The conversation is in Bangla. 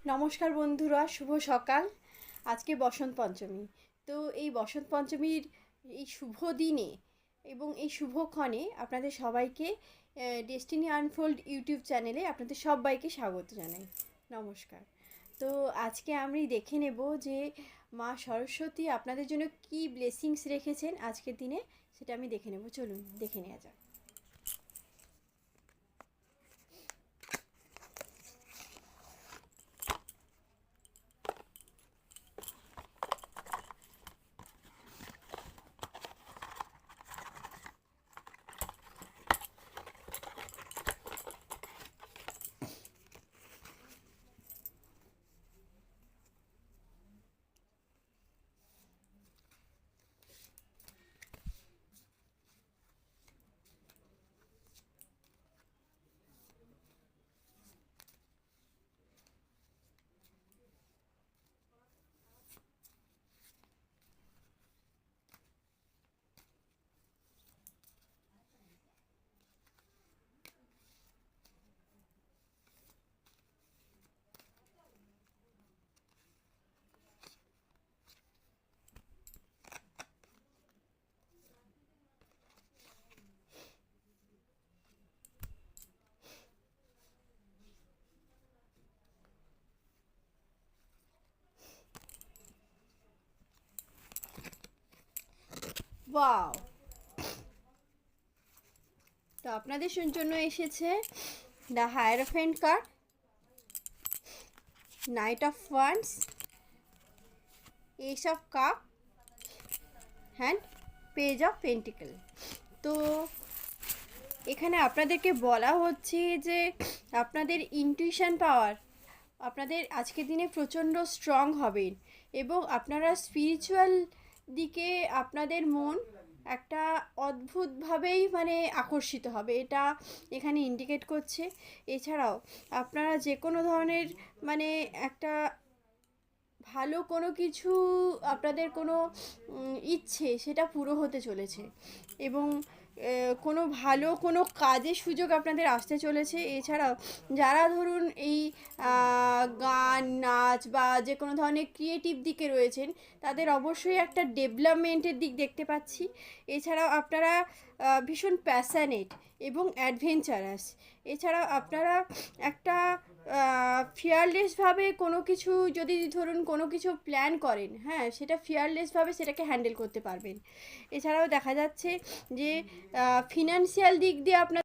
নমস্কার বন্ধুরা, শুভ সকাল। আজকে বসন্ত পঞ্চমী। তো এই বসন্ত পঞ্চমীর এই শুভ দিনে এবং এই শুভক্ষণে আপনাদের সবাইকে ডেস্টিনি আনফোল্ড ইউটিউব চ্যানেলে আপনাদের সবাইকে স্বাগত জানাই। নমস্কার। তো আজকে আমি দেখে নেব যে মা সরস্বতী আপনাদের জন্য কি ব্লেসিংস রেখেছেন আজকের দিনে, সেটা আমি দেখে নেব। চলুন দেখে নেওয়া যাক। ওয়াও! তো আপনাদের জন্য এসেছে the hierophant card, night of wands, S of cup hand page of pentacle. তো এখানে আপনাদেরকে বলা হচ্ছে যে আপনাদের ইনটিউশন পাওয়ার আপনাদের আজকের দিনে প্রচণ্ড স্ট্রং হবেন এবং আপনারা স্পিরিচুয়াল দিকে আপনাদের মন একটা অদ্ভুতভাবেই আকর্ষিত হবে, এটা এখানে ইন্ডিকেট করছে। এছাড়াও আপনারা যে কোনো ধরনের একটা ভালো কোনো কিছু, আপনাদের কোনো ইচ্ছে সেটা পুরো হতে চলেছে এবং কোনো ভালো কোনো কাজের সুযোগ আপনাদের আসতে চলেছে। এছাড়াও যারা ধরুন এই গান, নাচ বা যে কোনো ধরনের ক্রিয়েটিভ দিকে রয়েছেন, তাদের অবশ্যই একটা ডেভেলপমেন্টের দিক দেখতে পাচ্ছি। এছাড়াও আপনারা ভীষণ প্যাশনেট এবং অ্যাডভেঞ্চারাস। এছাড়াও আপনারা একটা ফিয়ারলেসভাবে কোনো কিছু, যদি ধরুন কোনো কিছু প্ল্যান করেন, হ্যাঁ, সেটা ফিয়ারলেসভাবে সেটাকে হ্যান্ডেল করতে পারবেন। এছাড়াও দেখা যাচ্ছে যে ফিনান্সিয়াল দিক দিয়ে আপনার